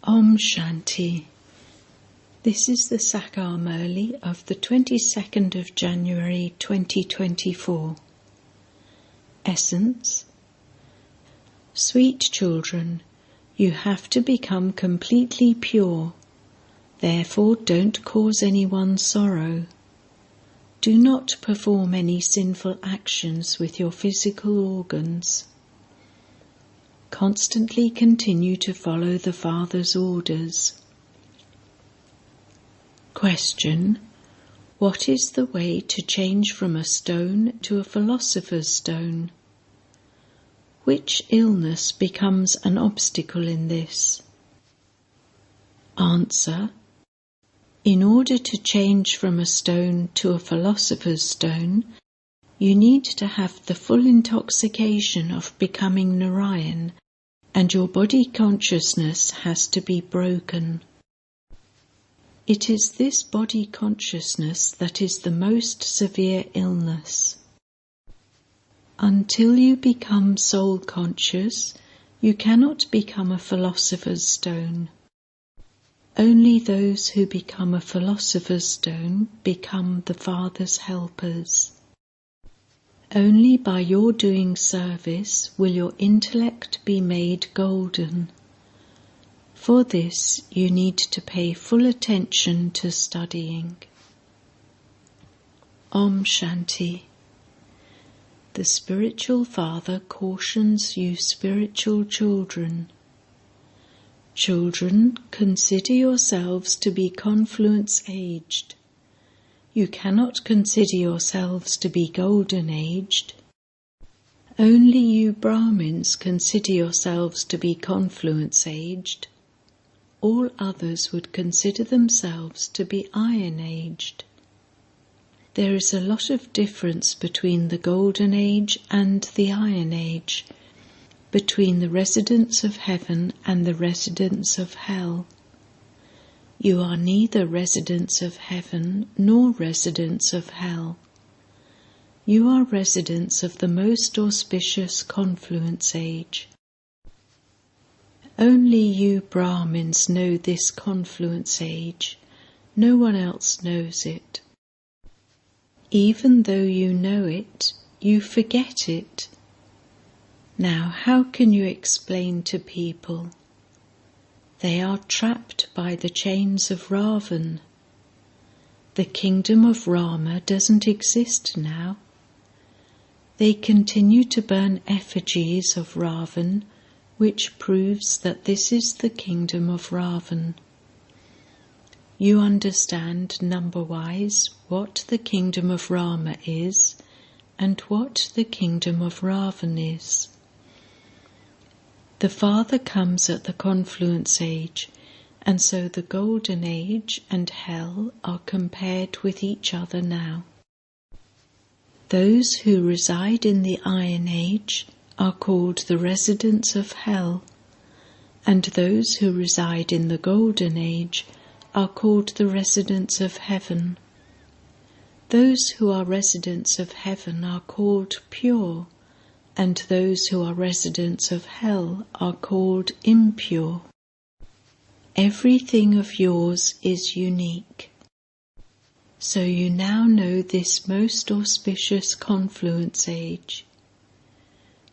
Om Shanti. This is the Sakar Murli of the 22nd of January 2024. Essence. Sweet children, you have to become completely pure. Therefore don't cause anyone sorrow. Do not perform any sinful actions with your physical organs. Constantly continue to follow the Father's orders. Question: what is the way to change from a stone to a philosopher's stone? Which illness becomes an obstacle in this? Answer: in order to change from a stone to a philosopher's stone, you need to have the full intoxication of becoming Narayan, and your body consciousness has to be broken. It is this body consciousness that is the most severe illness. Until you become soul conscious, you cannot become a philosopher's stone. Only those who become a philosopher's stone become the Father's helpers. Only by your doing service will your intellect be made golden. For this you need to pay full attention to studying. Om Shanti. The spiritual father cautions you spiritual children. Children, consider yourselves to be confluence-aged. You cannot consider yourselves to be golden-aged. Only you Brahmins consider yourselves to be confluence-aged. All others would consider themselves to be iron-aged. There is a lot of difference between the Golden Age and the Iron Age, between the residents of heaven and the residents of hell. You are neither residents of heaven nor residents of hell. You are residents of the most auspicious confluence age. Only you Brahmins know this confluence age. No one else knows it. Even though you know it, you forget it. Now, how can you explain to people? They are trapped by the chains of Ravan. The kingdom of Rama doesn't exist now. They continue to burn effigies of Ravan, which proves that this is the kingdom of Ravan. You understand number-wise what the kingdom of Rama is and what the kingdom of Ravan is. The Father comes at the confluence age, and so the Golden Age and Hell are compared with each other now. Those who reside in the Iron Age are called the residents of Hell, and those who reside in the Golden Age are called the residents of Heaven. Those who are residents of Heaven are called pure, and those who are residents of hell are called impure. Everything of yours is unique. So you now know this most auspicious confluence age.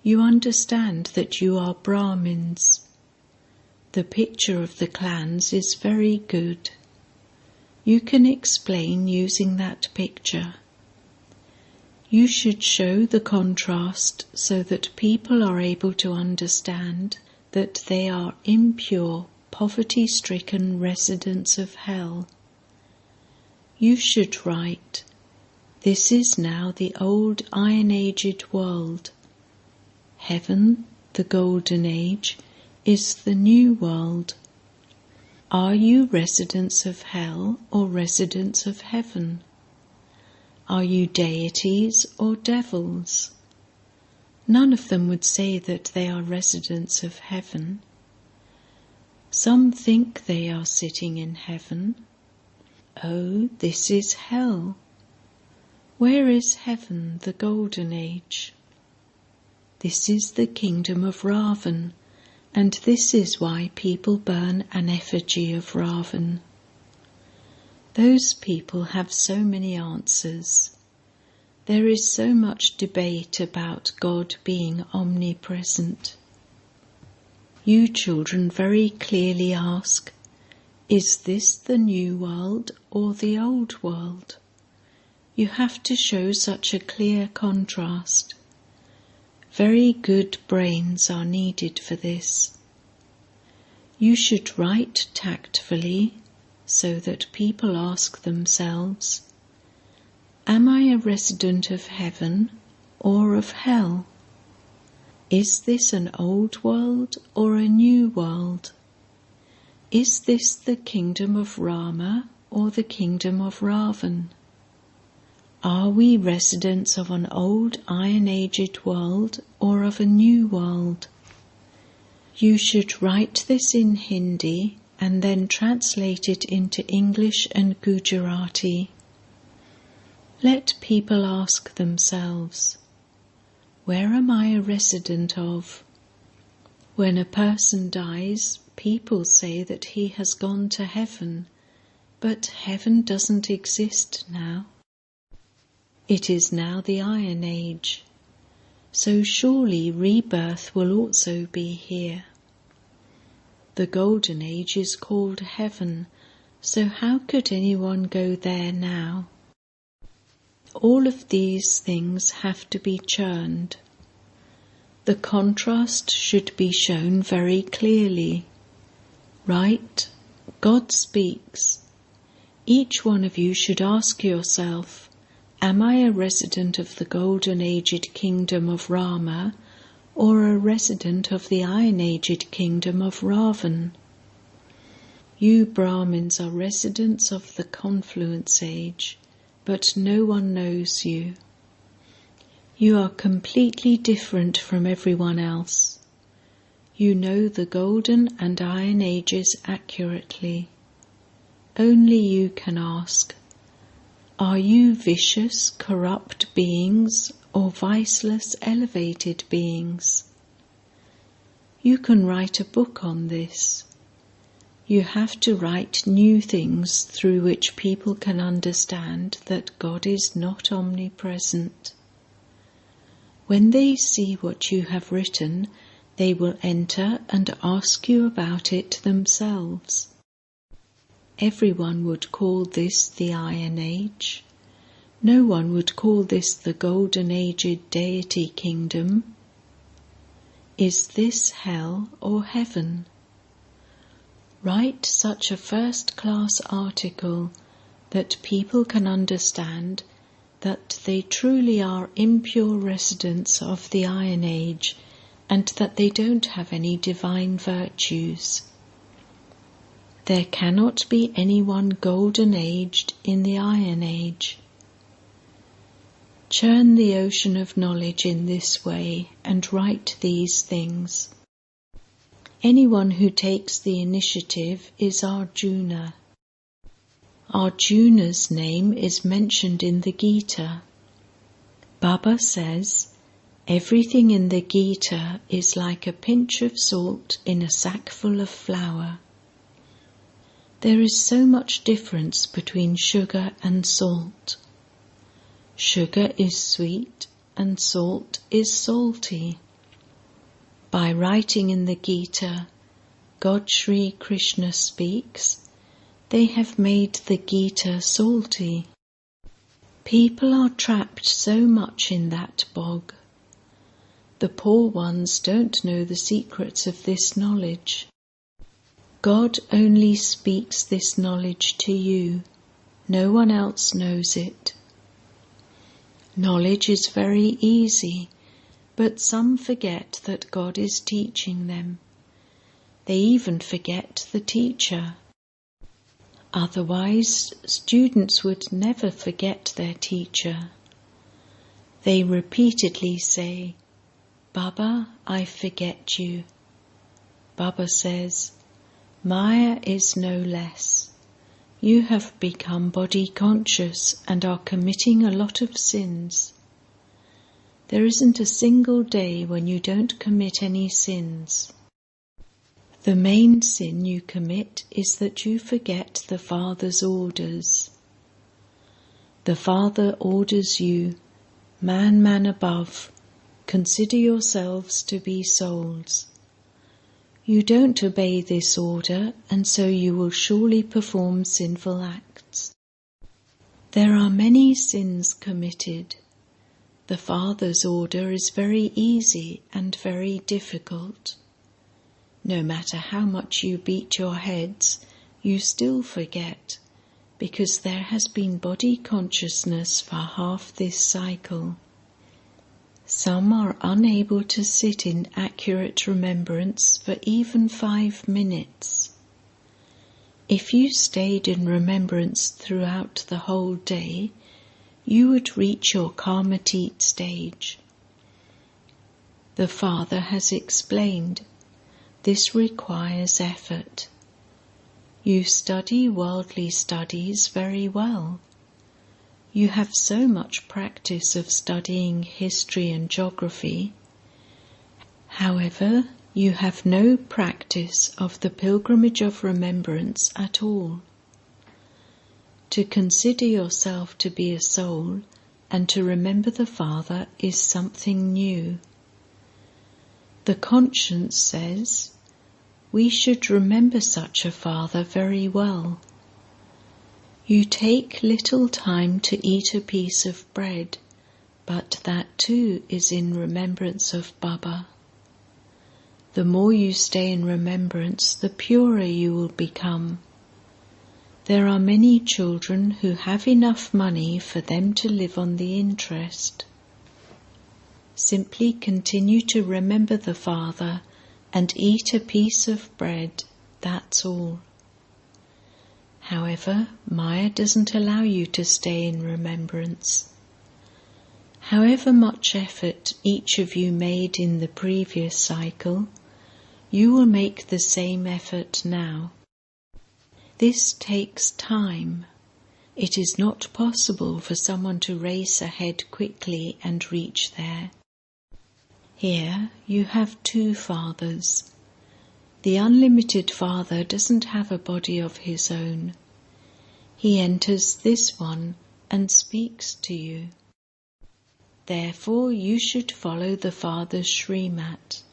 You understand that you are Brahmins. The picture of the clans is very good. You can explain using that picture. You should show the contrast so that people are able to understand that they are impure, poverty-stricken residents of hell. You should write, "This is now the old iron-aged world. Heaven, the Golden Age, is the new world. Are you residents of hell or residents of heaven? Are you deities or devils?" None of them would say that they are residents of heaven. Some think they are sitting in heaven. Oh, this is hell. Where is heaven, the Golden Age? This is the kingdom of Ravan, And this is why people burn an effigy of Ravan. Those people have so many answers. There is so much debate about God being omnipresent. You children very clearly ask, is this the new world or the old world? You have to show such a clear contrast. Very good brains are needed for this. You should write tactfully so that people ask themselves, am I a resident of heaven or of hell? Is this an old world or a new world? Is this the kingdom of Rama or the kingdom of Ravan? Are we residents of an old iron-aged world or of a new world? You should write this in Hindi and then translate it into English and Gujarati. Let people ask themselves, where am I a resident of? When a person dies, people say that he has gone to heaven, but heaven doesn't exist now. It is now the Iron Age, so surely rebirth will also be here. The Golden Age is called heaven, so how could anyone go there now? All of these things have to be churned. The contrast should be shown very clearly. Right? God speaks. Each one of you should ask yourself, am I a resident of the golden-aged kingdom of Rama or a resident of the iron-aged kingdom of Ravan? You Brahmins are residents of the confluence age, but no one knows you. You are completely different from everyone else. You know the golden and iron ages accurately. Only you can ask, are you vicious, corrupt beings or viceless, elevated beings? You can write a book on this. You have to write new things through which people can understand that God is not omnipresent. When they see what you have written, they will enter and ask you about it themselves. Everyone would call this the Iron Age. No one would call this the golden-aged deity kingdom. Is this hell or heaven? Write such a first-class article that people can understand that they truly are impure residents of the Iron Age and that they don't have any divine virtues. There cannot be anyone golden-aged in the Iron Age. Churn the ocean of knowledge in this way and write these things. Anyone who takes the initiative is Arjuna. Arjuna's name is mentioned in the Gita. Baba says, everything in the Gita is like a pinch of salt in a sack full of flour. There is so much difference between sugar and salt. Sugar is sweet and salt is salty. By writing in the Gita, God Sri Krishna speaks, they have made the Gita salty. People are trapped so much in that bog. The poor ones don't know the secrets of this knowledge. God only speaks this knowledge to you. No one else knows it. Knowledge is very easy, but some forget that God is teaching them. They even forget the teacher. Otherwise, students would never forget their teacher. They repeatedly say, Baba, I forget you. Baba says, Maya is no less. You have become body conscious and are committing a lot of sins. There isn't a single day when you don't commit any sins. The main sin you commit is that you forget the Father's orders. The Father orders you, man above, consider yourselves to be souls. You don't obey this order, and so you will surely perform sinful acts. There are many sins committed. The Father's order is very easy and very difficult. No matter how much you beat your heads, you still forget, because there has been body consciousness for half this cycle. Some are unable to sit in accurate remembrance for even 5 minutes. If you stayed in remembrance throughout the whole day, you would reach your karmatit stage. The Father has explained, this requires effort. You study worldly studies very well. You have so much practice of studying history and geography. However, you have no practice of the pilgrimage of remembrance at all. To consider yourself to be a soul and to remember the Father is something new. The conscience says, we should remember such a Father very well. You take little time to eat a piece of bread, but that too is in remembrance of Baba. The more you stay in remembrance, the purer you will become. There are many children who have enough money for them to live on the interest. Simply continue to remember the Father and eat a piece of bread, that's all. However, Maya doesn't allow you to stay in remembrance. However much effort each of you made in the previous cycle, you will make the same effort now. This takes time. It is not possible for someone to race ahead quickly and reach there. Here you have 2 fathers. The unlimited Father doesn't have a body of his own. He enters this one and speaks to you. Therefore you should follow the Father's Srimat.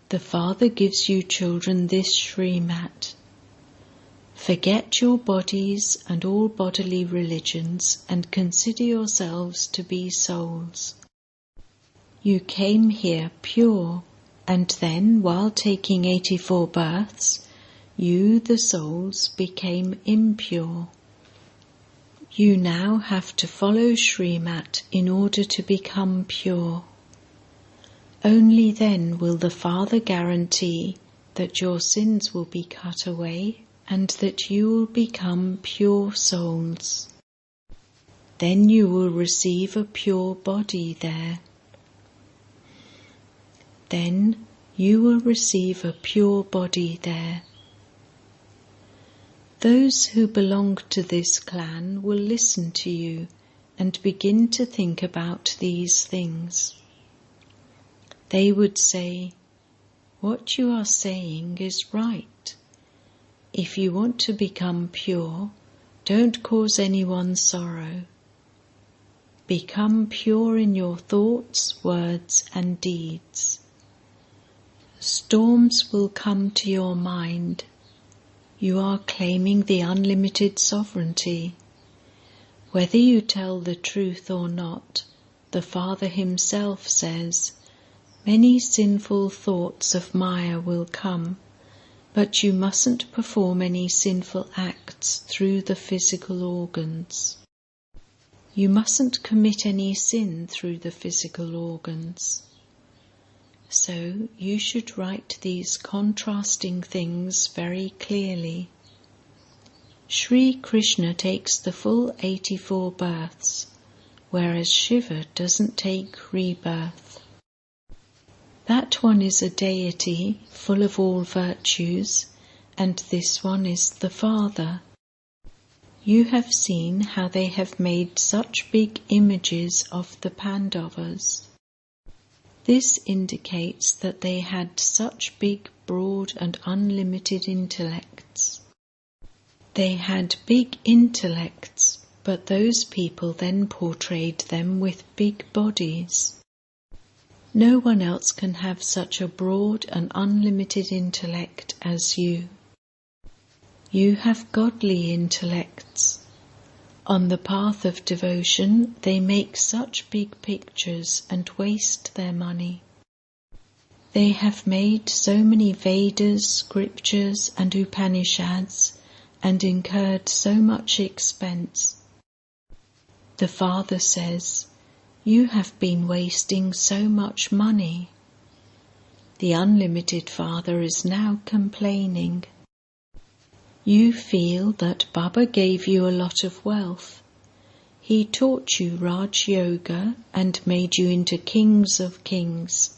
The Father gives you children this Srimat. Forget your bodies and all bodily religions and consider yourselves to be souls. You came here pure, and then, while taking 84 births, you, the souls, became impure. You now have to follow Srimat in order to become pure. Only then will the Father guarantee that your sins will be cut away and that you will become pure souls. Then you will receive a pure body there. Then you will receive a pure body there. Those who belong to this clan will listen to you and begin to think about these things. They would say, what you are saying is right. If you want to become pure, don't cause anyone sorrow. Become pure in your thoughts, words and deeds. Storms will come to your mind. You are claiming the unlimited sovereignty. Whether you tell the truth or not, the Father himself says, many sinful thoughts of Maya will come, but you mustn't perform any sinful acts through the physical organs. You mustn't commit any sin through the physical organs. So you should write these contrasting things very clearly. Sri Krishna takes the full 84 births, whereas Shiva doesn't take rebirth. That one is a deity full of all virtues, and this one is the Father. You have seen how they have made such big images of the Pandavas. This indicates that they had such big broad and unlimited intellects. They had big intellects, but those people then portrayed them with big bodies. No one else can have such a broad and unlimited intellect as you. You have godly intellects. On the path of devotion, they make such big pictures and waste their money. They have made so many Vedas, scriptures and Upanishads and incurred so much expense. The Father says, "You have been wasting so much money." The unlimited Father is now complaining. You feel that Baba gave you a lot of wealth. He taught you Raj Yoga and made you into kings of kings.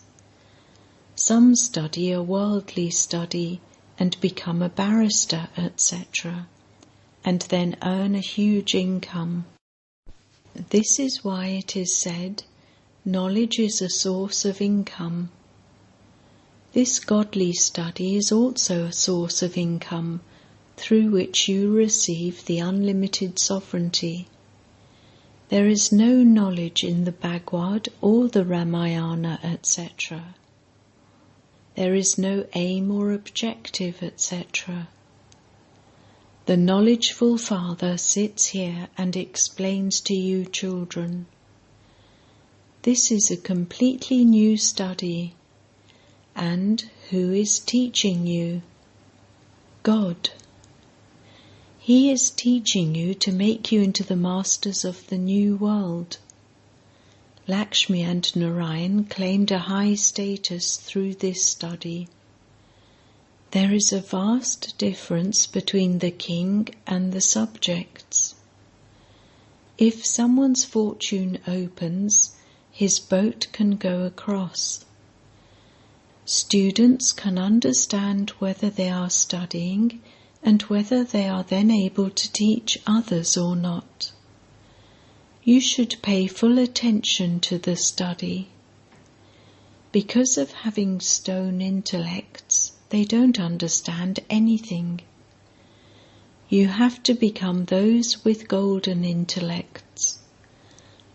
Some study a worldly study and become a barrister, etc., and then earn a huge income. This is why it is said, knowledge is a source of income. This godly study is also a source of income, through which you receive the unlimited sovereignty. There is no knowledge in the Bhagavad or the Ramayana, etc. There is no aim or objective, etc. The knowledgeful Father sits here and explains to you children. This is a completely new study. And who is teaching you? God. He is teaching you to make you into the masters of the new world. Lakshmi and Narayan claimed a high status through this study. There is a vast difference between the king and the subjects. If someone's fortune opens, his boat can go across. Students can understand whether they are studying and whether they are then able to teach others or not. You should pay full attention to the study. Because of having stone intellects, they don't understand anything. You have to become those with golden intellects.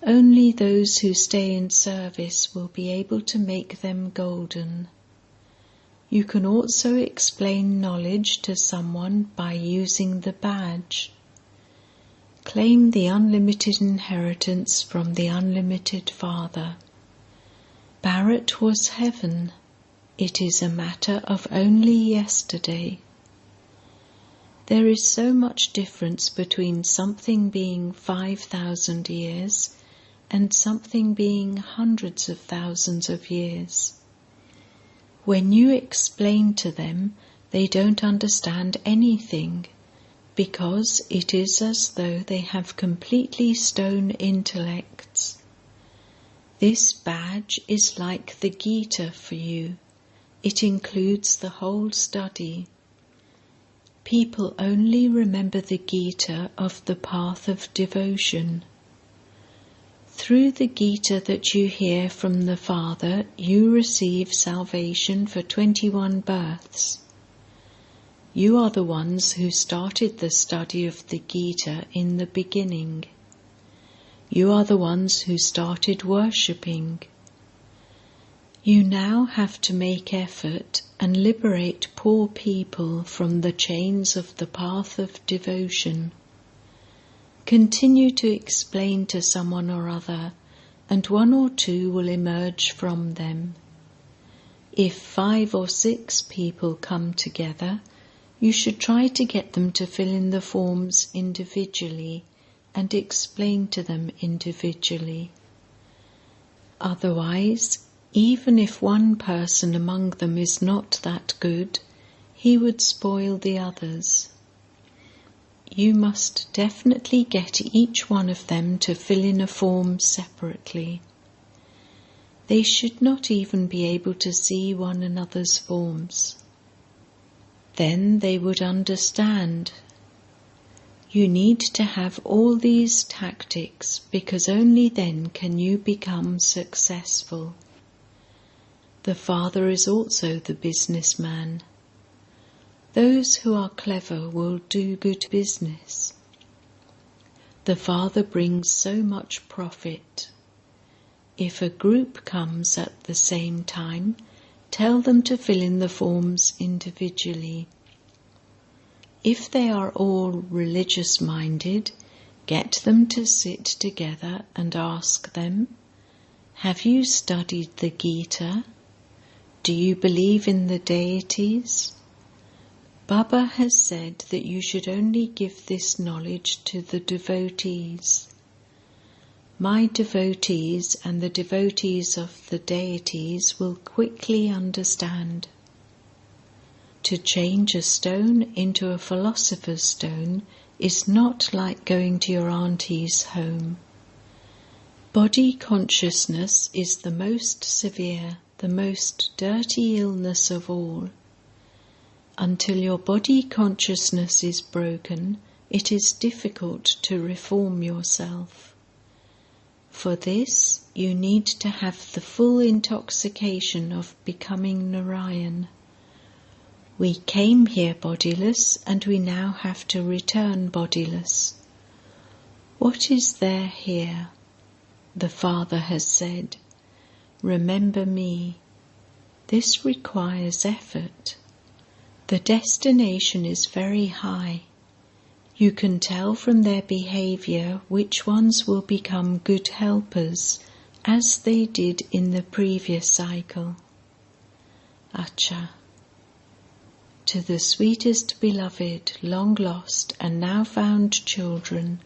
Only those who stay in service will be able to make them golden. You can also explain knowledge to someone by using the badge. Claim the unlimited inheritance from the unlimited Father. Bharat was heaven. It is a matter of only yesterday. There is so much difference between something being 5,000 years and something being hundreds of thousands of years. When you explain to them, they don't understand anything, because it is as though they have completely stone intellects. This badge is like the Gita for you. It includes the whole study. People only remember the Gita of the path of devotion. Through the Gita that you hear from the Father, you receive salvation for 21 births. You are the ones who started the study of the Gita in the beginning. You are the ones who started worshipping. You now have to make effort and liberate poor people from the chains of the path of devotion. Continue to explain to someone or other, and one or two will emerge from them. If 5 or 6 people come together, you should try to get them to fill in the forms individually and explain to them individually. Otherwise, even if one person among them is not that good, he would spoil the others. You must definitely get each one of them to fill in a form separately. They should not even be able to see one another's forms. Then they would understand. You need to have all these tactics because only then can you become successful. The father is also the businessman. Those who are clever will do good business. The father brings so much profit. If a group comes at the same time, tell them to fill in the forms individually. If they are all religious-minded, get them to sit together and ask them, "Have you studied the Gita? Do you believe in the deities? Baba has said that you should only give this knowledge to the devotees. My devotees and the devotees of the deities will quickly understand. To change a stone into a philosopher's stone is not like going to your auntie's home. Body consciousness is the most severe, the most dirty illness of all. Until your body consciousness is broken, it is difficult to reform yourself. For this, you need to have the full intoxication of becoming Narayan. We came here bodiless, and we now have to return bodiless. What is there here? The Father has said, "Remember me." This requires effort. The destination is very high. You can tell from their behavior which ones will become good helpers, as they did in the previous cycle. Acha. To the sweetest beloved, long lost and now found children,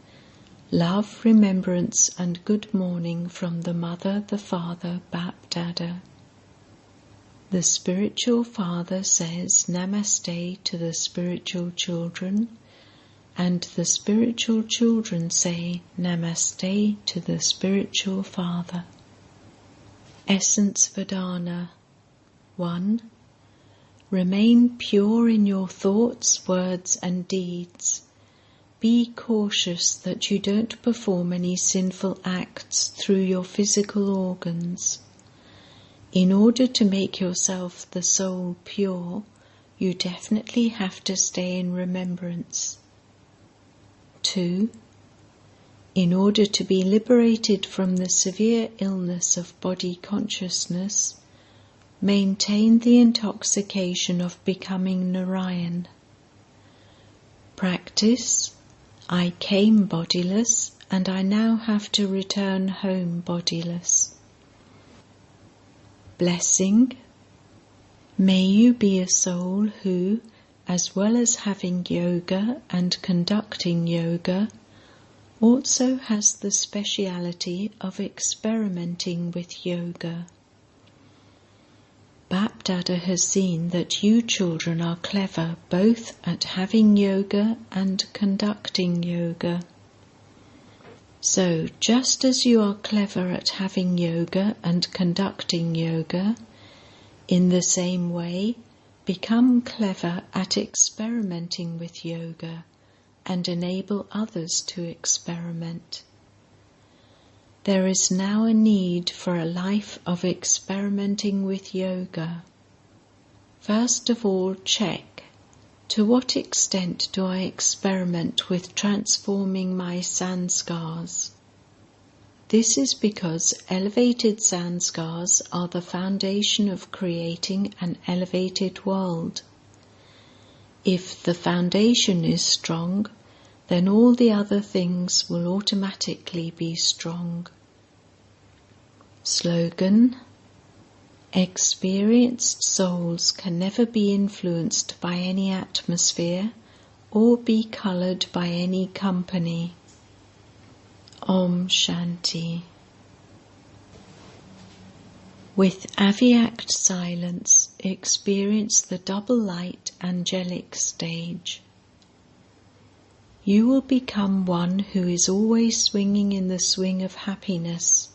love, remembrance and good morning from the Mother, the Father, BapDada. The spiritual father says Namaste to the spiritual children, and the spiritual children say Namaste to the spiritual father. Essence Vedana 1. Remain pure in your thoughts, words and deeds. Be cautious that you don't perform any sinful acts through your physical organs. In order to make yourself the soul pure, you definitely have to stay in remembrance. 2. In order to be liberated from the severe illness of body consciousness, maintain the intoxication of becoming Narayan. Practice, I came bodiless and I now have to return home bodiless. Blessing. May you be a soul who, as well as having yoga and conducting yoga, also has the speciality of experimenting with yoga. BapDada has seen that you children are clever both at having yoga and conducting yoga. So, just as you are clever at having yoga and conducting yoga, in the same way, become clever at experimenting with yoga and enable others to experiment. There is now a need for a life of experimenting with yoga. First of all, check, to what extent do I experiment with transforming my sanskars? This is because elevated sanskars are the foundation of creating an elevated world. If the foundation is strong, then all the other things will automatically be strong. Slogan: Experienced souls can never be influenced by any atmosphere or be coloured by any company. Om Shanti. With Avyakt silence, experience the double light angelic stage. You will become one who is always swinging in the swing of happiness,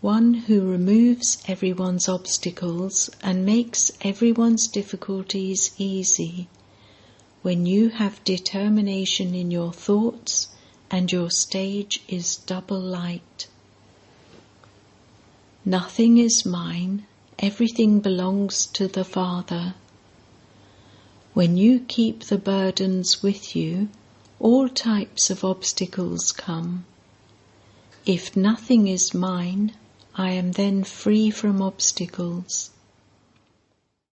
one who removes everyone's obstacles and makes everyone's difficulties easy, when you have determination in your thoughts and your stage is double light. Nothing is mine, Everything belongs to the Father. When you keep the burdens with you, all types of obstacles come. If nothing is mine, I am then free from obstacles.